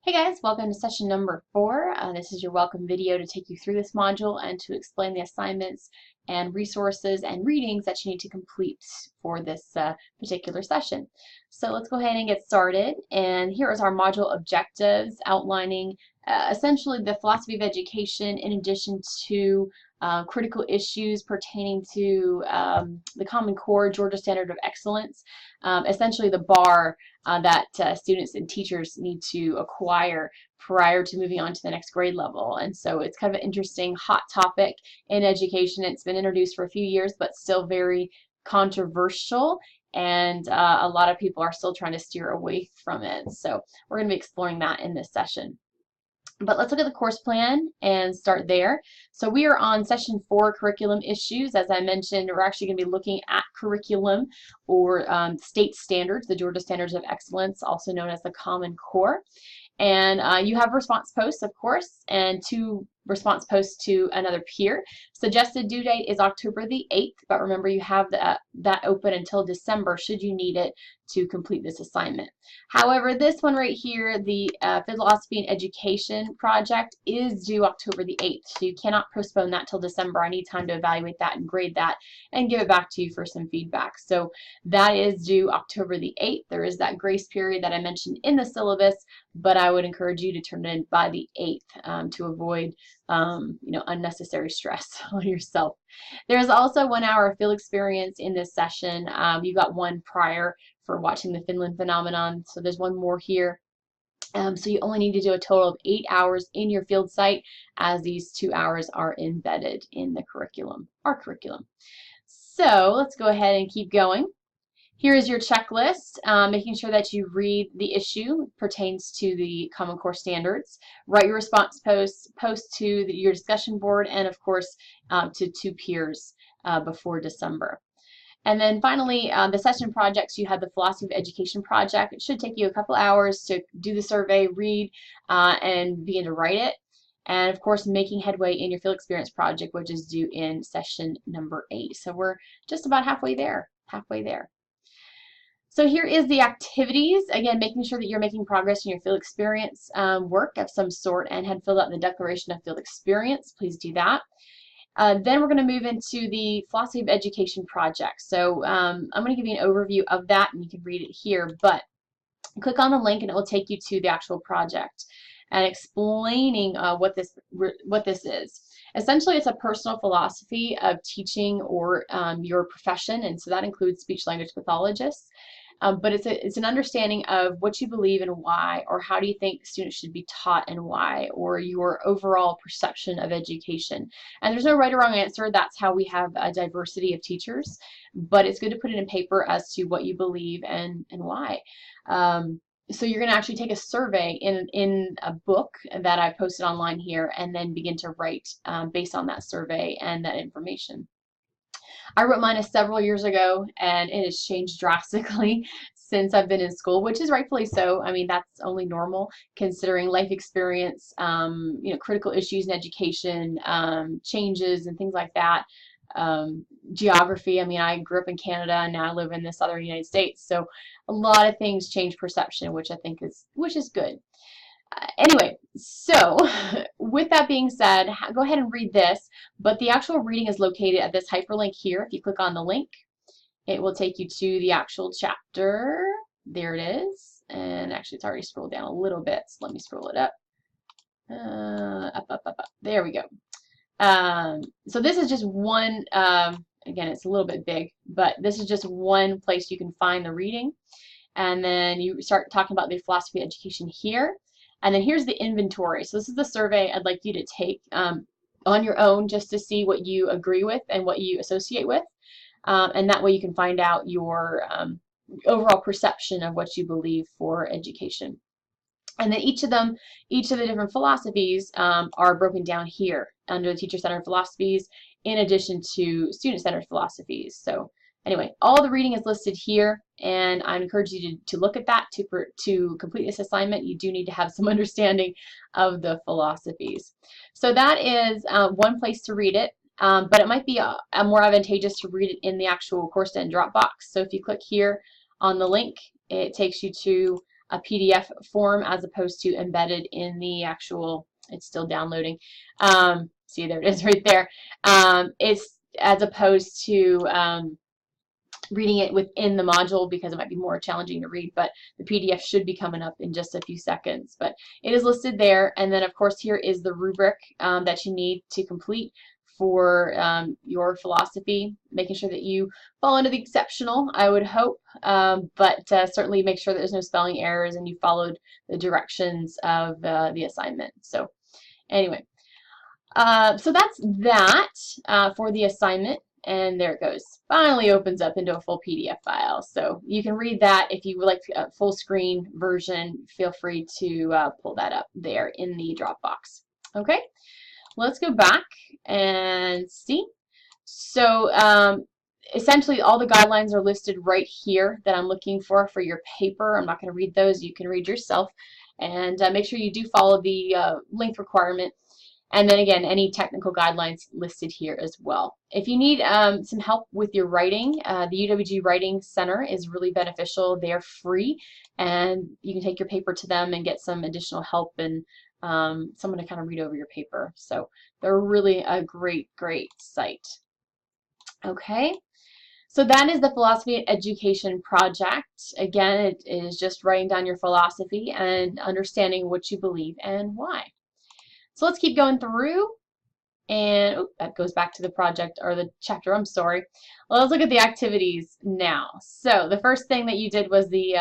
Hey guys, welcome to session number 4. This is your welcome video to take you through this module and to explain the assignments and resources and readings that you need to complete for this particular session. So let's go ahead and get started. And here is our module objectives outlining essentially the philosophy of education in addition to critical issues pertaining to the Common Core Georgia Standard of Excellence, essentially the bar that students and teachers need to acquire prior to moving on to the next grade level. And so it's kind of an interesting hot topic in education. It's been introduced for a few years, but still very controversial, and a lot of people are still trying to steer away from it. So we're going to be exploring that in this session. But let's look at the course plan and start there. So we are on session 4, curriculum issues. As I mentioned, we're actually going to be looking at curriculum or state standards, the Georgia Standards of Excellence, also known as the Common Core. And you have response posts, of course, and 2 response posts to another peer. Suggested due date is October the 8th, but remember you have that open until December should you need it to complete this assignment. However, this one right here, the Philosophy and Education project, is due October the 8th, so you cannot postpone that till December. I need time to evaluate that and grade that and give it back to you for some feedback. So that is due October the 8th. There is that grace period that I mentioned in the syllabus, but I would encourage you to turn it in by the 8th to avoid unnecessary stress on yourself. There's also 1 hour of field experience in this session. You got 1 prior for watching the Finland phenomenon, so there's 1 more here. So you only need to do a total of 8 hours in your field site, as these 2 hours are embedded in the curriculum, our curriculum. So let's go ahead and keep going. Here is your checklist, making sure that you read the issue pertains to the Common Core standards, write your response post to your discussion board, and of course to 2 peers before December. And then finally, the session projects, you have the Philosophy of Education project. It should take you a couple hours to do the survey, read, and begin to write it. And of course, making headway in your field experience project, which is due in session number 8. So we're just about halfway there. So here is the activities. Again, making sure that you're making progress in your field experience work of some sort and had filled out the Declaration of Field Experience. Please do that. Then we're going to move into the Philosophy of Education project. So I'm going to give you an overview of that, and you can read it here, but click on the link and it will take you to the actual project and explaining what this is. Essentially, it's a personal philosophy of teaching or your profession, and so that includes speech-language pathologists. But it's an understanding of what you believe and why, or how do you think students should be taught and why, or your overall perception of education. And there's no right or wrong answer. That's how we have a diversity of teachers. But it's good to put it in paper as to what you believe and why. So you're going to actually take a survey in a book that I posted online here, and then begin to write based on that survey and that information. I wrote mine several years ago, and it has changed drastically since I've been in school, which is rightfully so. I mean, that's only normal considering life experience, critical issues in education, changes and things like that. Geography. I mean, I grew up in Canada and now I live in the southern United States, so a lot of things change perception, which I think is good. Anyway, so with that being said, go ahead and read this, but the actual reading is located at this hyperlink here. If you click on the link, it will take you to the actual chapter. There it is, and actually it's already scrolled down a little bit, so let me scroll it up. Up. There we go. So this is just one, again, it's a little bit big, but this is just one place you can find the reading. And then you start talking about the philosophy of education here. And then here's the inventory. So this is the survey I'd like you to take on your own, just to see what you agree with and what you associate with. And that way you can find out your overall perception of what you believe for education. And then each of the different philosophies are broken down here under the teacher-centered philosophies, in addition to student-centered philosophies. So anyway, all the reading is listed here, and I encourage you to look at that to complete this assignment. You do need to have some understanding of the philosophies. So that is one place to read it, but it might be more advantageous to read it in the actual course in Dropbox. So if you click here on the link, it takes you to a PDF form as opposed to embedded in the actual, it's still downloading. See, there it is right there. It's as opposed to reading it within the module because it might be more challenging to read, but the PDF should be coming up in just a few seconds. But it is listed there, and then of course here is the rubric that you need to complete for your philosophy, making sure that you fall into the exceptional, I would hope, but certainly make sure that there's no spelling errors and you followed the directions of the assignment. So anyway, so that's that for the assignment. And there it goes. Finally opens up into a full PDF file. So you can read that. If you would like a full screen version, feel free to pull that up there in the Dropbox. Okay, let's go back and see. So essentially all the guidelines are listed right here that I'm looking for your paper. I'm not going to read those. You can read yourself. And make sure you do follow the length requirement. And then again, any technical guidelines listed here as well. If you need some help with your writing, the UWG Writing Center is really beneficial. They're free, and you can take your paper to them and get some additional help and someone to kind of read over your paper. So they're really a great, great site. Okay. So that is the Philosophy and Education project. Again, it is just writing down your philosophy and understanding what you believe and why. So let's keep going through, and that goes back to the project, or the chapter, I'm sorry. Well, let's look at the activities now. So the first thing that you did was the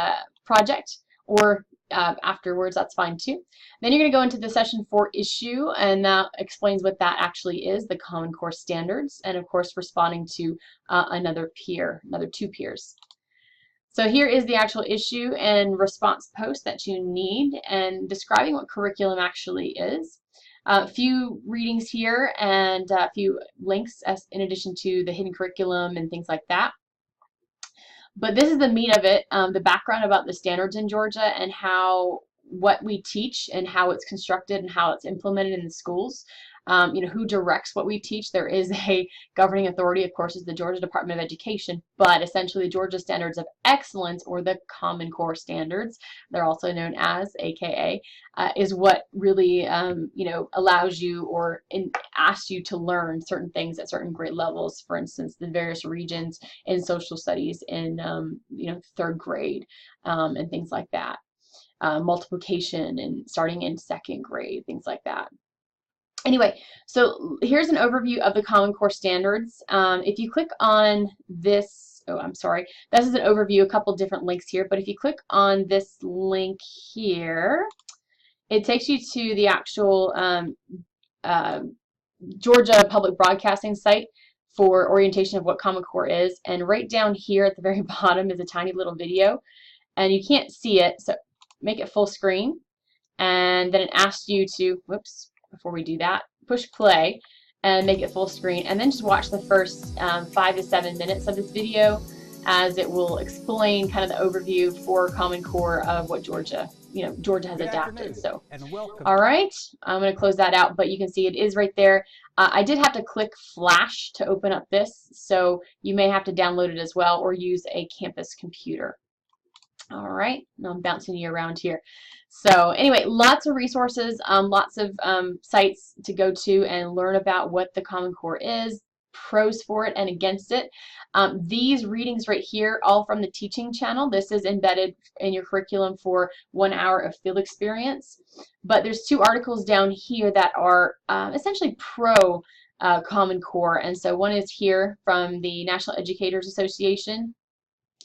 project, or afterwards, that's fine too. Then you're going to go into the session 4 issue, and that explains what that actually is, the Common Core standards, and of course responding to another two peers. So here is the actual issue and response post that you need, and describing what curriculum actually is. A few readings here and a few links in addition to the hidden curriculum and things like that. But this is the meat of it, the background about the standards in Georgia and what we teach and how it's constructed and how it's implemented in the schools. You know, who directs what we teach. There is a governing authority, of course, is the Georgia Department of Education, but essentially the Georgia Standards of Excellence, or the Common Core Standards, they're also known as, aka, is what really you know, allows you or asks you to learn certain things at certain grade levels. For instance, the various regions in social studies in you know, 3rd grade and things like that. Multiplication and starting in 2nd grade, things like that. Anyway, so here's an overview of the Common Core Standards. If you click on this, oh, I'm sorry, this is an overview, a couple different links here, but if you click on this link here, it takes you to the actual Georgia Public Broadcasting site for orientation of what Common Core is, and right down here at the very bottom is a tiny little video, and you can't see it, so make it full screen, and then it asks you to, whoops, before we do that, push play and make it full screen, and then just watch the first 5 to 7 minutes of this video, as it will explain kind of the overview for Common Core of what Georgia has adapted. So, all right, I'm going to close that out, but you can see it is right there. I did have to click Flash to open up this, so you may have to download it as well or use a campus computer. All right, now I'm bouncing you around here. So anyway, lots of resources, lots of sites to go to and learn about what the Common Core is, pros for it and against it. These readings right here, all from the teaching channel. This is embedded in your curriculum for 1 hour of field experience. But there's 2 articles down here that are essentially pro Common Core. And so one is here from the National Educators Association,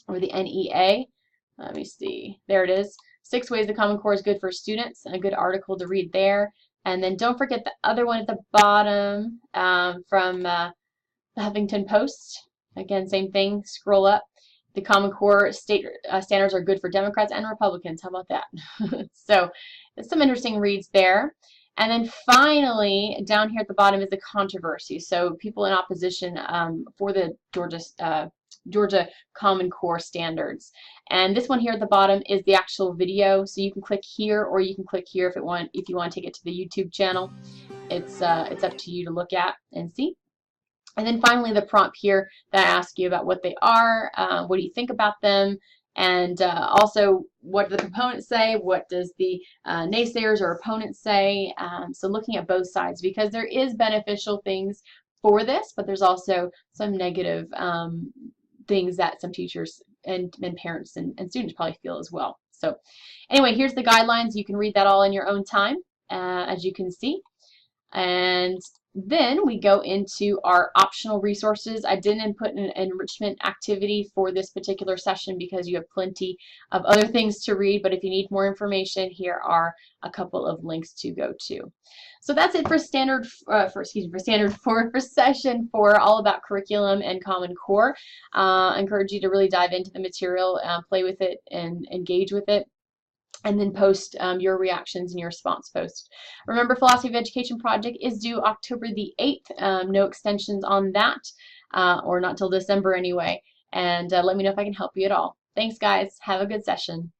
or the NEA. Let me see. There it is. 6 ways the Common Core is good for students, and a good article to read there. And then don't forget the other one at the bottom from the Huffington Post. Again, same thing. Scroll up. The Common Core standards are good for Democrats and Republicans. How about that? So some interesting reads there. And then finally, down here at the bottom is the controversy. So people in opposition for the Georgia Common Core standards. And this one here at the bottom is the actual video. So you can click here, or you can click here if you want to take it to the YouTube channel. It's up to you to look at and see. And then finally, the prompt here that I ask you about what they are, what do you think about them, And also, what do the proponents say? What does the naysayers or opponents say? So looking at both sides, because there is beneficial things for this, but there's also some negative things that some teachers and parents and students probably feel as well. So anyway, here's the guidelines. You can read that all in your own time, as you can see. And then we go into our optional resources. I didn't input an enrichment activity for this particular session because you have plenty of other things to read, but if you need more information, here are a couple of links to go to. So that's it for standard for session 4, all about curriculum and Common Core. I encourage you to really dive into the material, play with it, and engage with it, and then post your reactions in your response post. Remember, Philosophy of Education project is due October the 8th. No extensions on that, or not till December anyway. And let me know if I can help you at all. Thanks, guys. Have a good session.